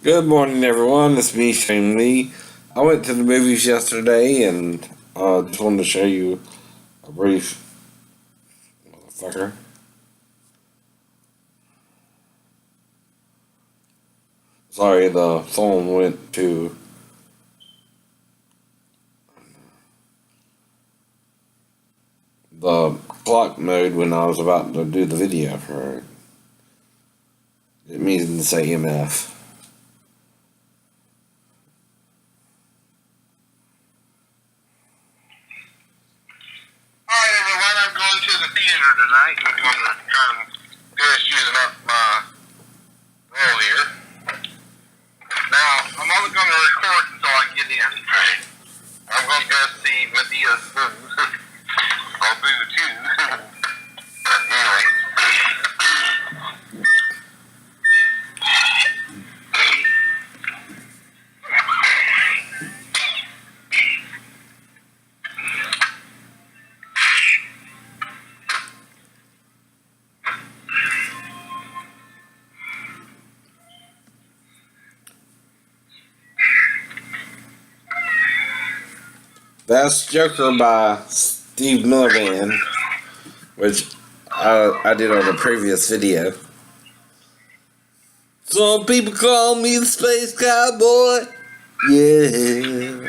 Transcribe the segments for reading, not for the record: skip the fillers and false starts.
Good morning, everyone. It's me, Shane Lee. I went to the movies yesterday and just wanted to show you a brief motherfucker. Sorry, the phone went to the clock mode when I was about to do the video for it. It means to say MF. Alright everyone, I'm going to the theater tonight. I'm going to try and finish using up my roll here. Now, I'm only going to record until I get in. I'm going to go see Medea's Boo. Or Boo 2. Anyway. That's Joker by Steve Miller Band, which I did on a previous video. Some people call me the Space Cowboy. Yeah.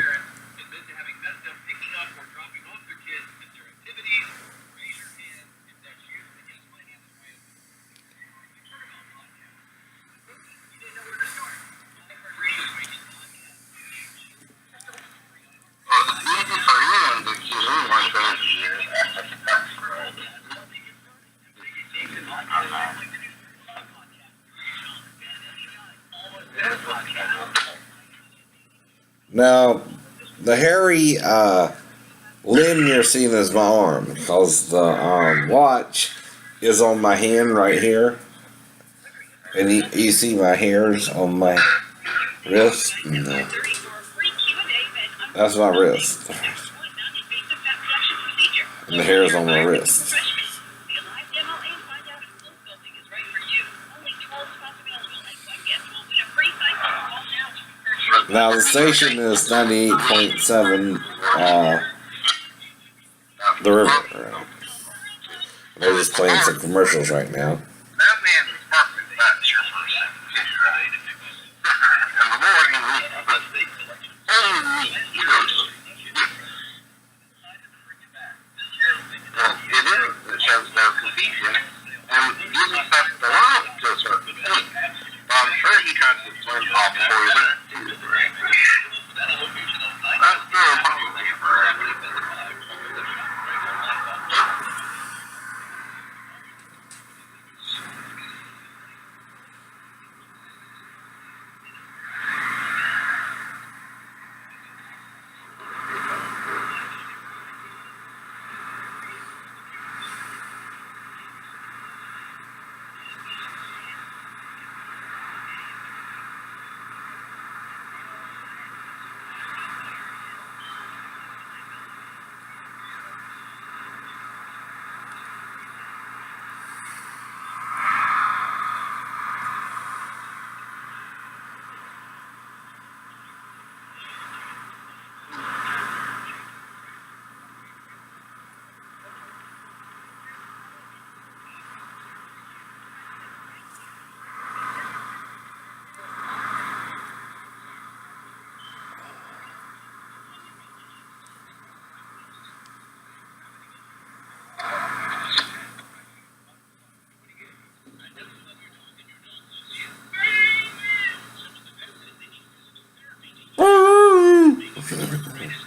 Now, the hairy limb you're seeing is my arm, because the watch is on my hand right here, and you see my hairs on my wrist. No. That's my wrist, and the hairs on my wrist. Now the station is 98.7, the river. They're just playing some commercials right now.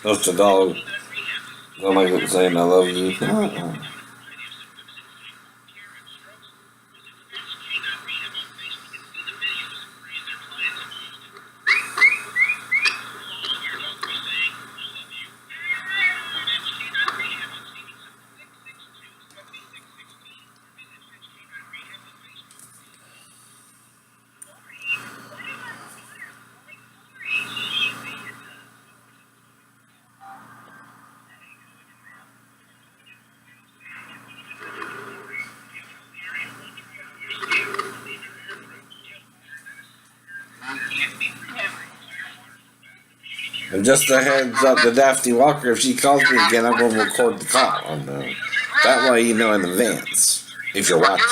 That's the dog. Don't like it saying I love you. And just a heads up to Daphne Walker, if she calls me again, I'm going to record the call. That way you know in advance, if you're watching.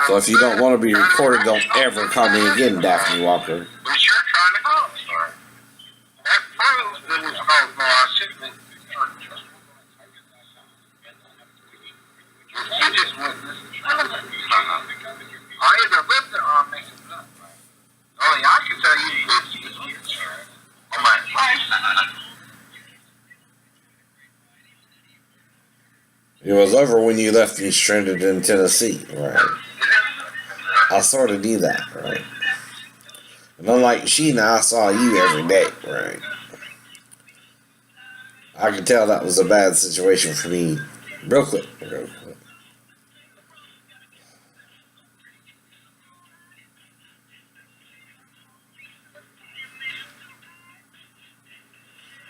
So if you don't want to be recorded, don't ever call me again, Daphne Walker. But you're trying to call, sir. That proves that it's caused no shipment. You just witnessed. I either lived it or I'm making it up. Only I can tell you this on my life. It was over when you left me stranded in Tennessee, right? I sort of knew that, right? And unlike Sheena, I saw you every day, right? I could tell that was a bad situation for me real quick.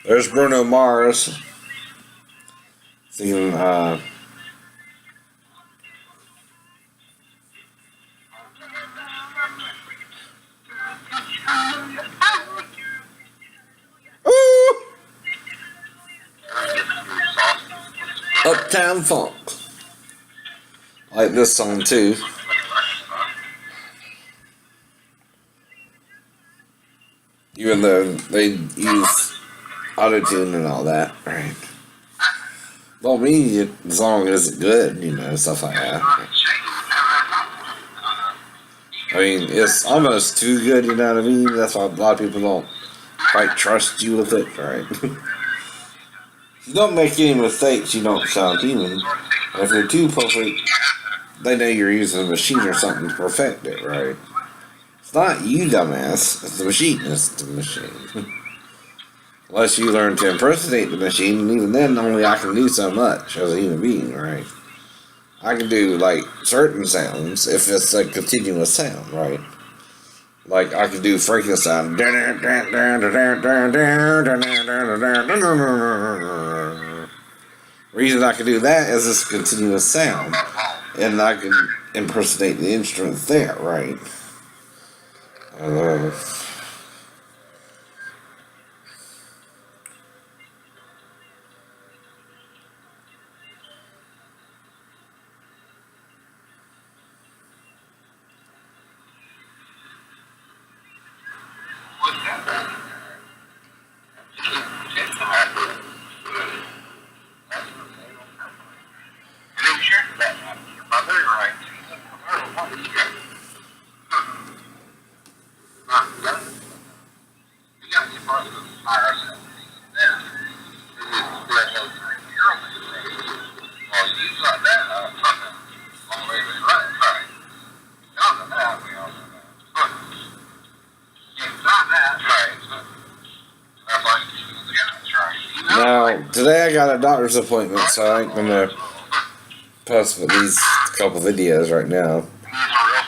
There's Bruno Mars singing, Uptown Funk. I like this song too. Even though they use auto-tune and all that, right? Don't mean the song isn't good, stuff like that. I mean, it's almost too good, you know what I mean? That's why a lot of people don't quite trust you with it, right? If you don't make any mistakes, you don't sound human. And if you're too perfect, they know you're using a machine or something to perfect it, right? It's not you, dumbass. It's the machine. It's the machine. Unless you learn to impersonate the machine, and even then, only I can do so much as a human being, right? I can do, like, certain sounds if it's a continuous sound, right? Like, I can do Frankenstein. Reason I can do that is it's a continuous sound. And I can impersonate the instruments there, right? Now, today I got a doctor's appointment, so I ain't gonna post these couple videos right now.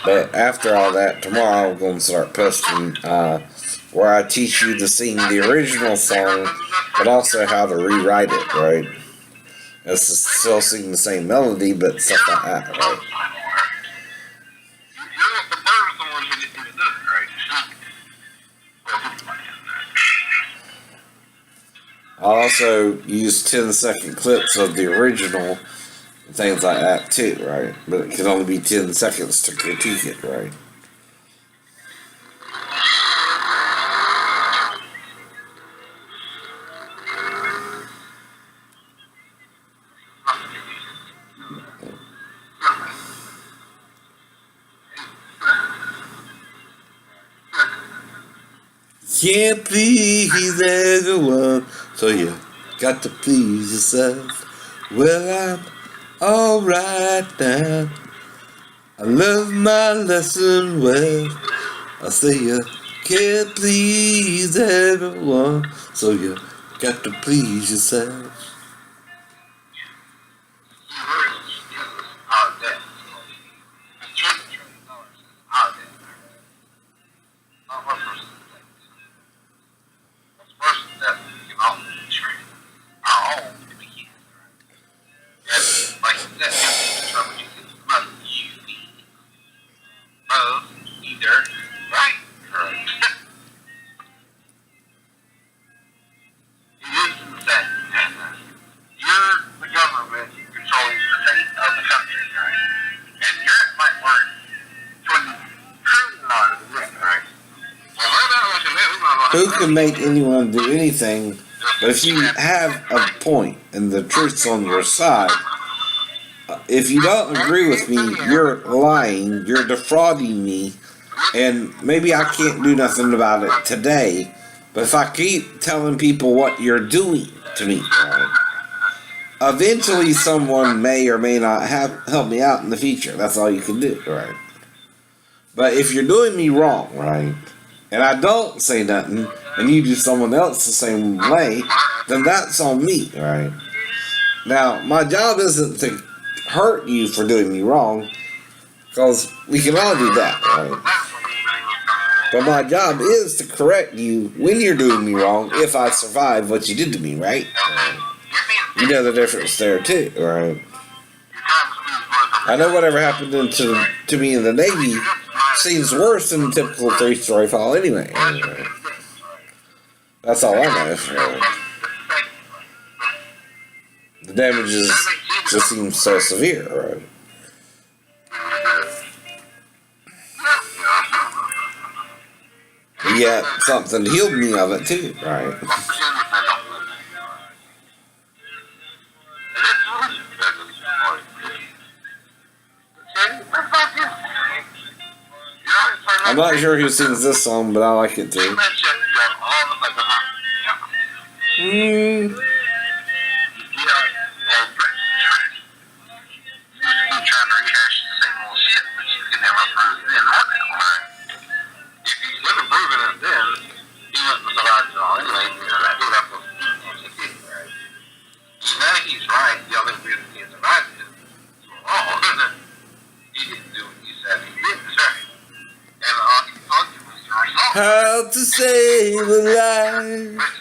But after all that, tomorrow I'm gonna start posting where I teach you to sing the original song, but also how to rewrite it, right? It's to still sing the same melody, but stuff like that, right? I also use 10-second clips of the original and things like that too, right? But it can only be 10 seconds to critique it, right? Can't please everyone, so you got to please yourself. Well, I'm alright now. I love my lesson well. I say you can't please everyone, so you got to please yourself. who can make anyone do anything? But if you have a point and the truth's on your side, if you don't agree with me, you're lying, you're defrauding me, and maybe I can't do nothing about it today, but if I keep telling people what you're doing to me, right, eventually someone may or may not have help me out in the future. That's all you can do, right? But if you're doing me wrong, right, and I don't say nothing, and you do someone else the same way, then that's on me, right? Now, my job isn't to hurt you for doing me wrong, because we can all do that, right? But my job is to correct you when you're doing me wrong if I survive what you did to me, right? You know the difference there too, right? I know whatever happened to me in the Navy seems worse than a typical 3-story fall anyway. Right? That's all I know. Right? The damages just seem so severe, right? But yet something healed me of it too, right? I'm not sure who sings this song, but I like it too. How to save a life.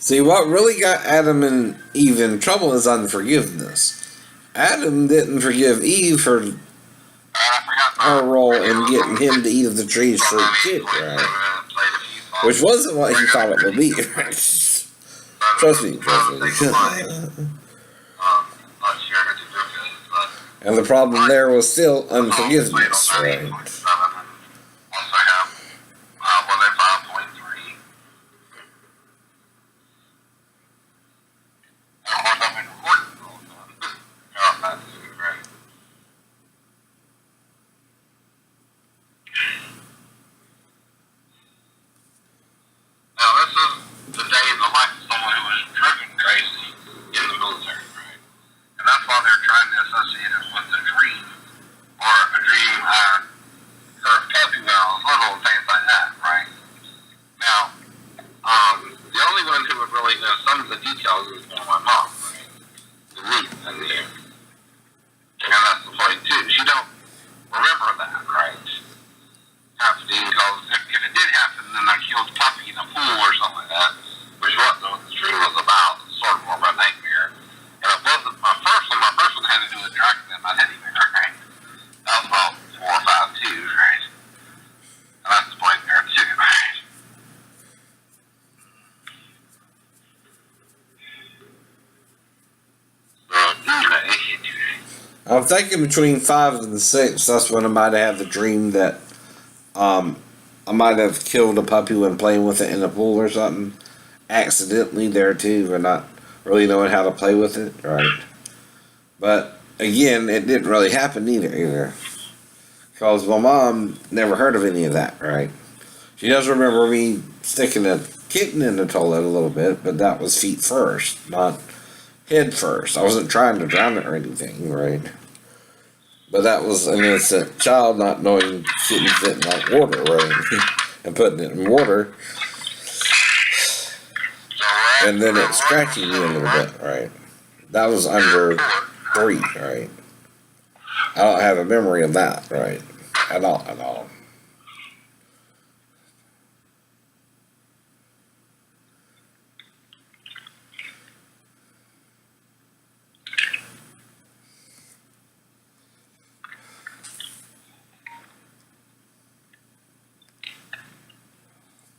See, what really got Adam and Eve in trouble is unforgiveness. Adam didn't forgive Eve for her role in getting him to eat of the tree's fruit too, right? Which wasn't what he thought it would be. Trust me. And the problem there was still unforgiveness, right? I'm thinking between 5 and 6. That's when I might have the dream that I might have killed a puppy when playing with it in a pool or something, accidentally there too, and not really knowing how to play with it, right? But again, it didn't really happen either, because my mom never heard of any of that, right? She does remember me sticking a kitten in the toilet a little bit, but that was feet first, not head first. I wasn't trying to drown it or anything, right? But that was an innocent child not knowing kittens didn't like water, right? And putting it in water, and then it scratching you a little bit, right? That was under 3, right? I don't have a memory of that, right? At all.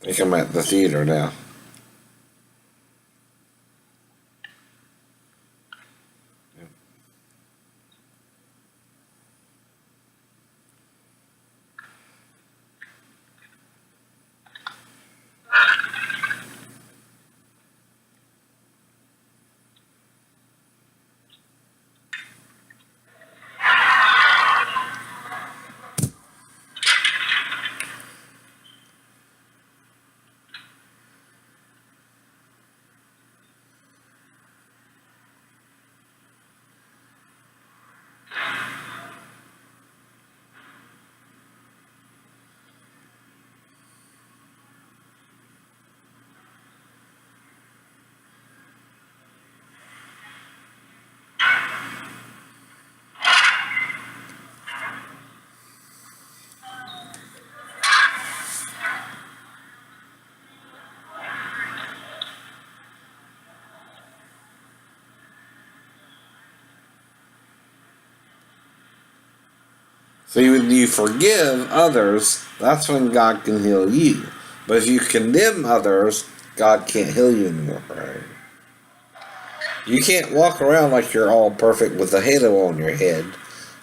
I think I'm at the theater now. See, when you forgive others, that's when God can heal you. But if you condemn others, God can't heal you anymore, right? You can't walk around like you're all perfect with a halo on your head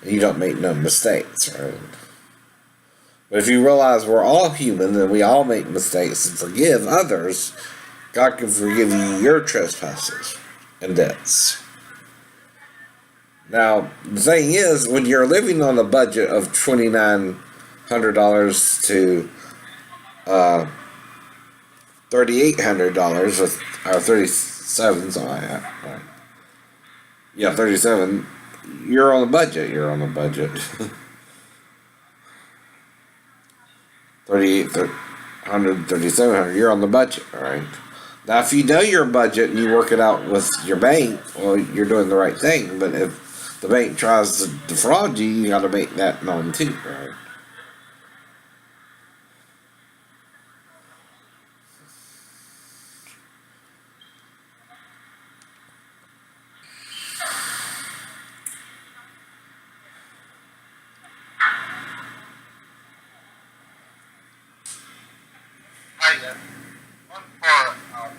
and you don't make no mistakes, right? But if you realize we're all human and we all make mistakes and forgive others, God can forgive you your trespasses and debts. Now, the thing is, when you're living on a budget of $2,900 to $3,800 with or 37, something like that, right? Yeah, 37. You're on a budget. 3,800, 3,700. You're on the budget, all right? Now, if you know your budget and you work it out with your bank, well, you're doing the right thing. But if the bank tries to defraud you, you got to make that known too, right? One for, right.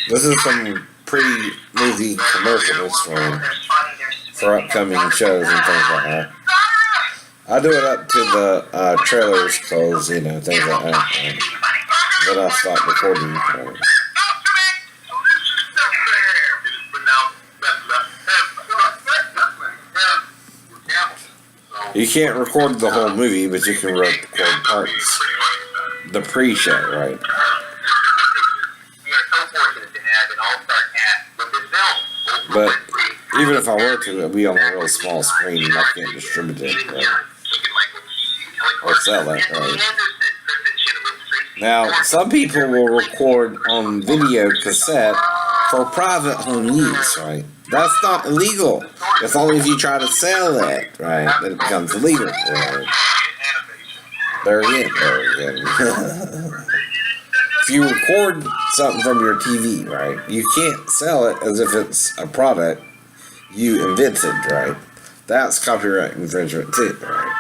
This is some pre-movie commercials for upcoming shows and things like that. I do it up to the trailers close, things like that. Then I stop recording. You can't record the whole movie, but you can record parts. The pre-show, right? We are so fortunate to have an all-star cast with this film. But even if I were to, it'd be on a real small screen and I can't distribute it, right? Or sell it, right? Now, some people will record on video cassette for private home use, right? That's not illegal. As long as you try to sell it, right? Then it becomes illegal, right? There again. If you record something from your TV, right? You can't sell it as if it's a product you invented, right? That's copyright infringement too, right?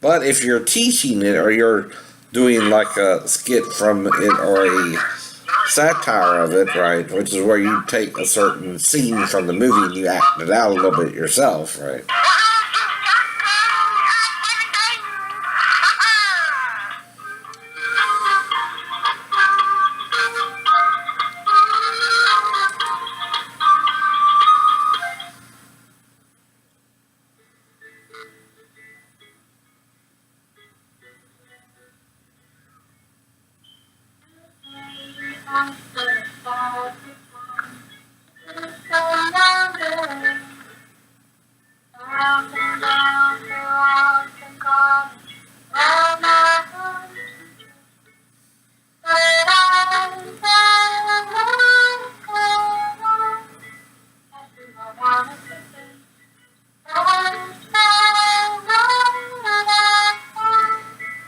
But if you're teaching it or you're doing like a skit from it or a satire of it, right, which is where you take a certain scene from the movie and you act it out a little bit yourself, right?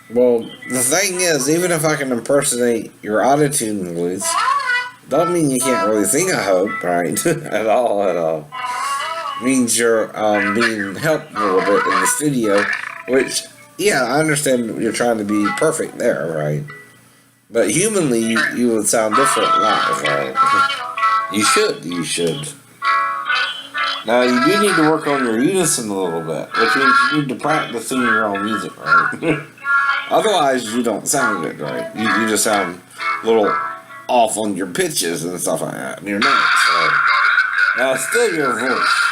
Well, the thing is, even if I can impersonate your autotune voice, don't mean you can't really sing, I hope, right? at all. Means you're being helped a little bit in the studio, which, yeah, I understand you're trying to be perfect there, right? But humanly, you would sound different live, right? You should. Now, you do need to work on your unison a little bit, which means you need to practice singing your own music, right? Otherwise, you don't sound good, right? You just sound a little off on your pitches and stuff like that, and your notes, right? Now, it's still your voice.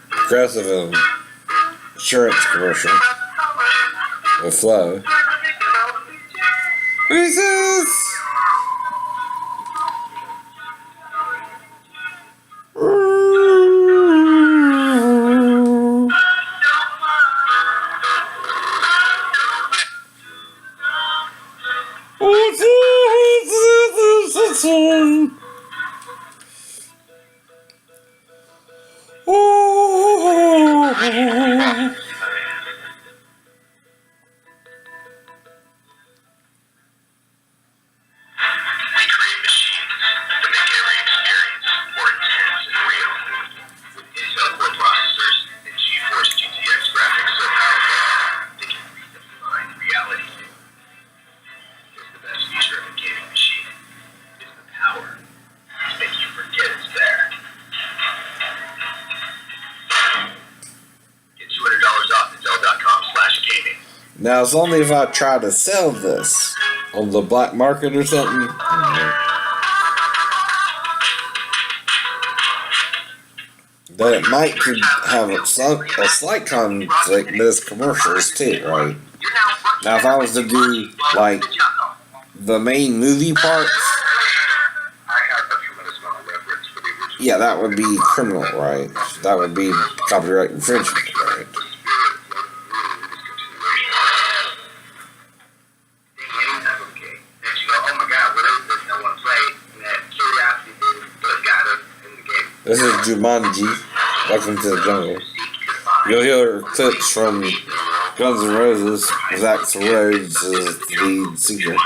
Progressive insurance commercial with Flo. Jesus! Now, it's only if I try to sell this on the black market or something. that it might could have a slight conflict with its commercials too, right? Now, if I was to do like the main movie parts, yeah, that would be criminal, right? That would be copyright infringement, right? This is Jumanji. Welcome to the jungle. You'll hear clips from Guns N' Roses with Axl Rhodes as the lead singer.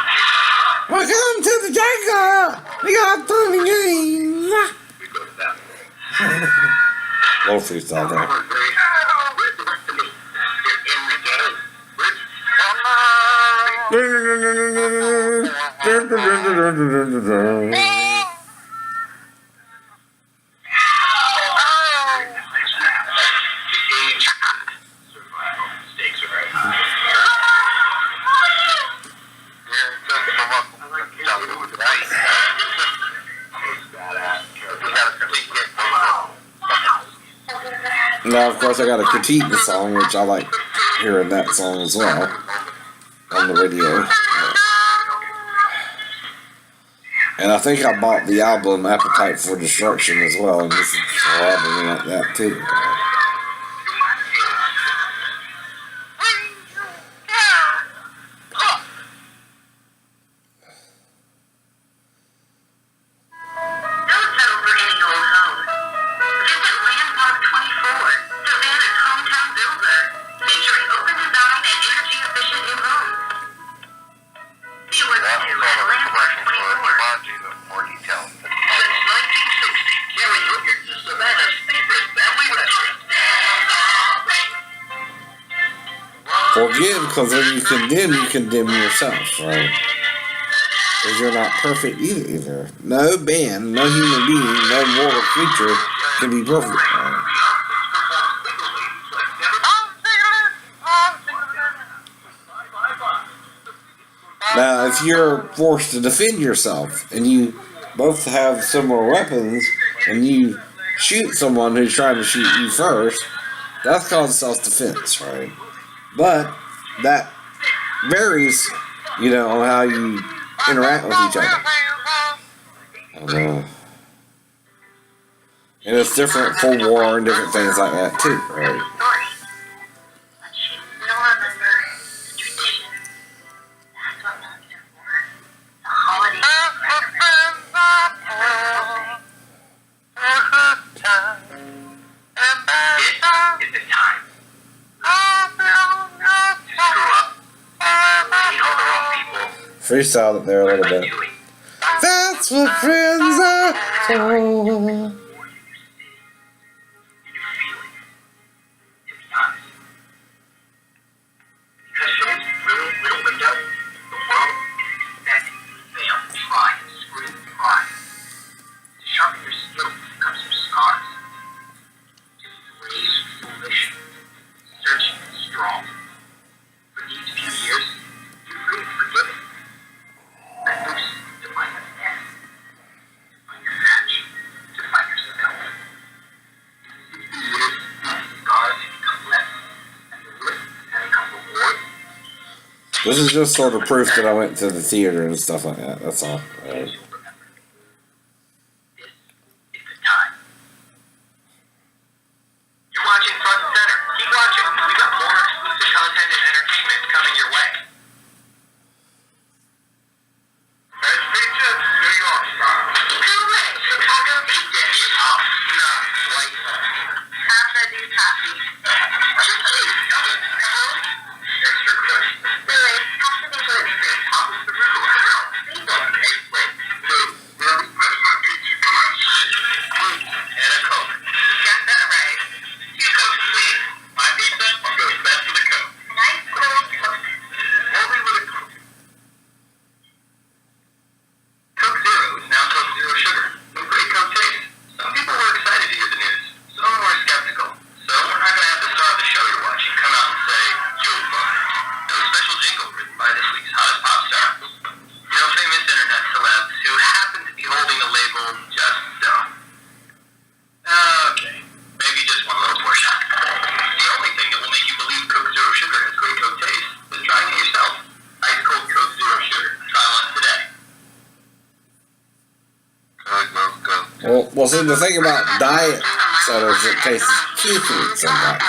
Welcome to the jungle. We got fun and games. Little freestyle there. Now, of course, I got to critique the song, which I like hearing that song as well on the radio. And I think I bought the album Appetite for Destruction as well, and this is an album like that too. Forgive, because when you condemn yourself, right? Because you're not perfect either. No man, no human being, no mortal creature can be perfect, right? Now, if you're forced to defend yourself, and you both have similar weapons, and you shoot someone who's trying to shoot you first, that's called self-defense, right? But that varies, on how you interact with each other. I don't know. And it's different for war and different things like that too, right? Freestyle it there a little bit. That's what friends are for. This is just sort of proof that I went to the theater and stuff like that. That's all. Right. You're watching Front and Center. Keep watching. We got more exclusive content and entertainment coming your way. Fresh Pizza, New York style. Correct. Chicago pizza. No, white sauce. Half of these coffees. Extra crisp. Really? Half of these lips. Half of the room. And a Coke. Got that right. Two Cokes, please. My pizza goes best with a Coke. Nice cold Coke. Only with a Coke. Coke Zero is now Coke Zero Sugar. With great Coke taste. Some people were excited to hear the news. Some were skeptical. So we're not going to have to start the show you're watching. Well, see, the thing about diet soda is it tastes cheaper somewhat.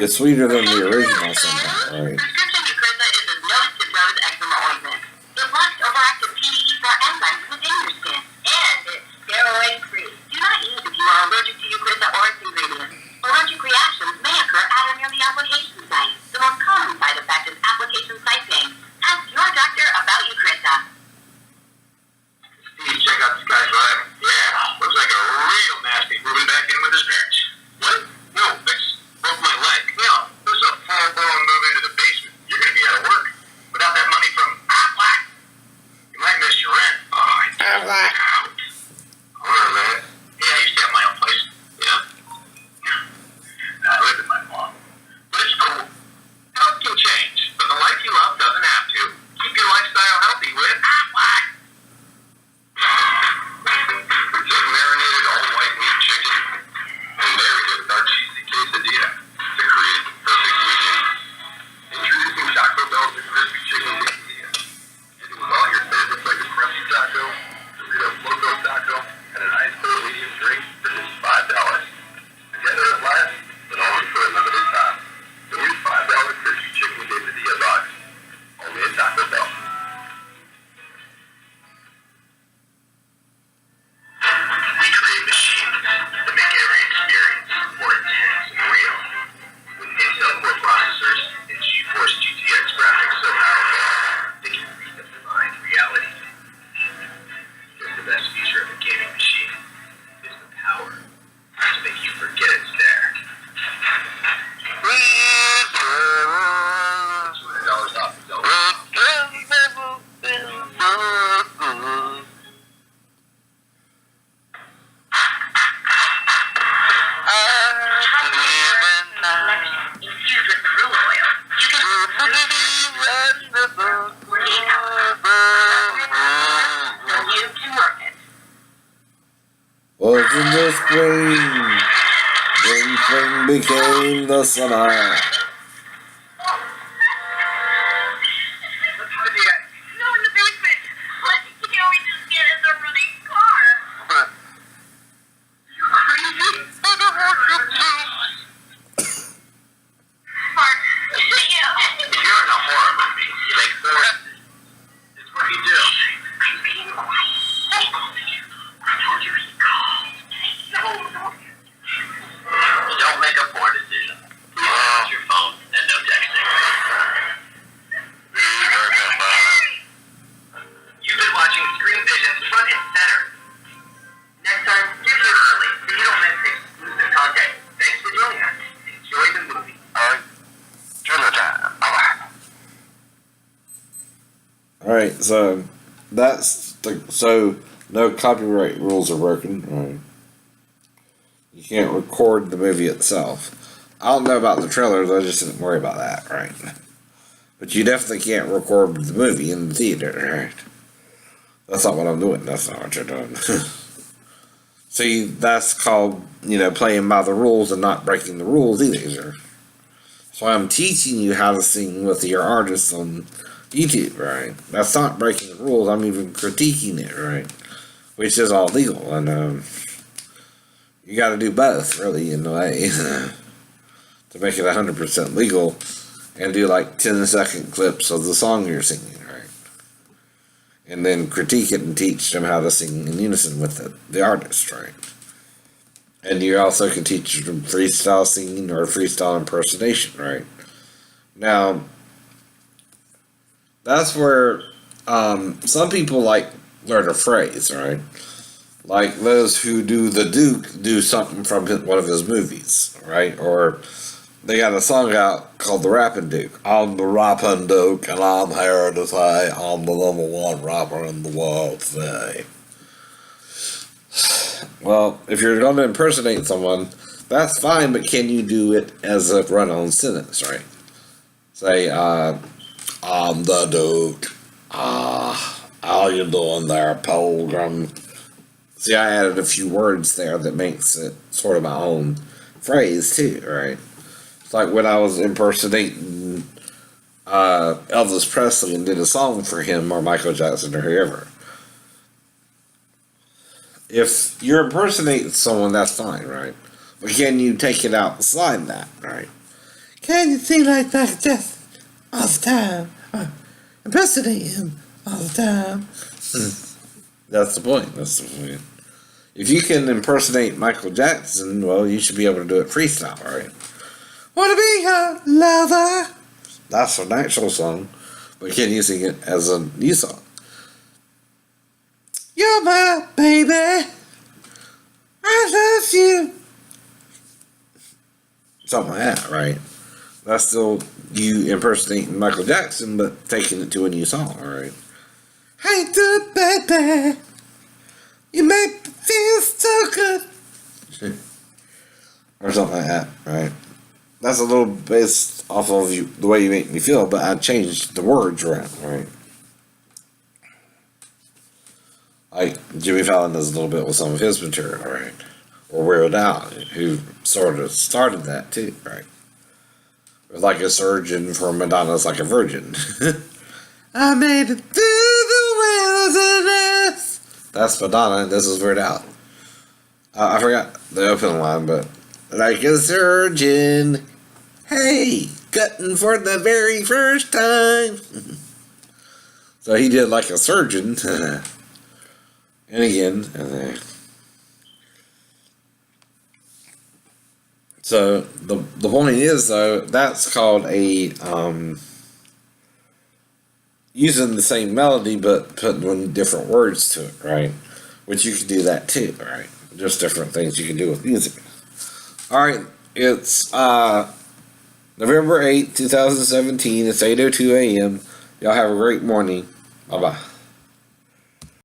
It's sweeter than the original somewhat, right? Prescription Eucrisa is a nose-to-nose eczema ointment. It blocks overactive PDE4 enzymes within your skin, and it's steroid-free. Do not use if you are allergic to Eucrisa or its ingredients. Allergic reactions may occur at or near the application site. The most common side effect is application site pain. Ask your doctor about Eucrisa. Steve, check out this guy's drive. Yeah, looks like a real nasty moving back in with his parents. What? No, fix. Broke my leg. No, there's a full-blown move into the basement. You're gonna be out of work. Without that money from Aflac, you might miss your rent. Oh, Aflac. Hold on, man. Yeah, I used to have my own place. Yeah. I live with my mom. But it's cool. Health can change, but the life you love doesn't have to. Keep your lifestyle healthy with Aflac. Just marinated all-white meat chicken and married it with our cheesy quesadilla to create the perfect union. Introducing Taco Bell's crispy chicken quesadilla. Get it with all your favorites like a crusty taco, Doritos Loco taco, and an ice cold medium drink for just $5. Together at last, but only for a limited time. The new $5 crispy chicken quesadilla box. Only at Taco Bell. We create machines that make every experience more intense and real. With Intel Core processors and GeForce GTX graphics so powerful, they can redefine reality. Because the best feature of a gaming machine is the power to make you forget it's there. $200 off the Zelda. Infused with marula oil. You can 48 hours. So you can work it. Was in the spring, when spring became the summer. No, in the basement. What can we just get in the running car? You crazy? Mark, yeah. If you're in a horror movie, you make forces. It's what you do. I'm being quiet. I told you he called. No. Don't make a poor decision. Please use your phone and no texting. You've been watching Screen Vision's Front and Center. Next time, get here early so you don't miss exclusive content. Thanks for joining us. Enjoy the movie. Alright, so that's so no copyright rules are broken, right? You can't record the movie itself. I don't know about the trailers, I just didn't worry about that, right? But you definitely can't record the movie in the theater, right? That's not what I'm doing, that's not what you're doing. See, that's called, playing by the rules and not breaking the rules either. So I'm teaching you how to sing with your artists on YouTube, right? That's not breaking the rules, I'm even critiquing it, right? Which is all legal, and you gotta do both, really, in a way, to make it 100% legal, and do like 10-second clips of the song you're singing, right? And then critique it and teach them how to sing in unison with the artist, right? And you also can teach them freestyle singing or freestyle impersonation, right? Now, that's where some people learn a phrase, right? Like those who do the Duke do something from one of his movies, right? Or they got a song out called The Rappin' Duke. I'm the Rappin' Duke, and I'm here to say I'm the #1 rapper in the world today. Well, if you're going to impersonate someone, that's fine, but can you do it as a run-on sentence, right? Say, I'm the Duke. How you doing there, Pilgrim? See, I added a few words there that makes it sort of my own phrase, too, right? It's like when I was impersonating Elvis Presley and did a song for him or Michael Jackson or whoever. If you're impersonating someone, that's fine, right? But can you take it outside that, right? Can you sing like Michael Jackson all the time? Impersonate him all the time. That's the point. That's the point. If you can impersonate Michael Jackson, well, you should be able to do it freestyle, right? Wanna be your lover? That's an actual song, but can you sing it as a new song? You're my baby. I love you. Something like that, right? That's still you impersonating Michael Jackson, but taking it to a new song, alright? Hey, good baby, you make me feel so good. Or something like that, right? That's a little based off of you, the way you make me feel, but I changed the words around, right? Like Jimmy Fallon does a little bit with some of his material, right? Or Weird Al, who sort of started that too, right? Like a surgeon for Madonna's Like a Virgin. I made it through the wilderness. That's Madonna, and this is Weird Al. I forgot the opening line, but like a surgeon, hey, cutting for the very first time. So he did Like a Surgeon. And again, so the point is though, that's called a using the same melody but putting different words to it, right? Which you can do that too, right? Just different things you can do with music. Alright, it's November 8th, 2017. It's 8:02 a.m. Y'all have a great morning. Bye bye.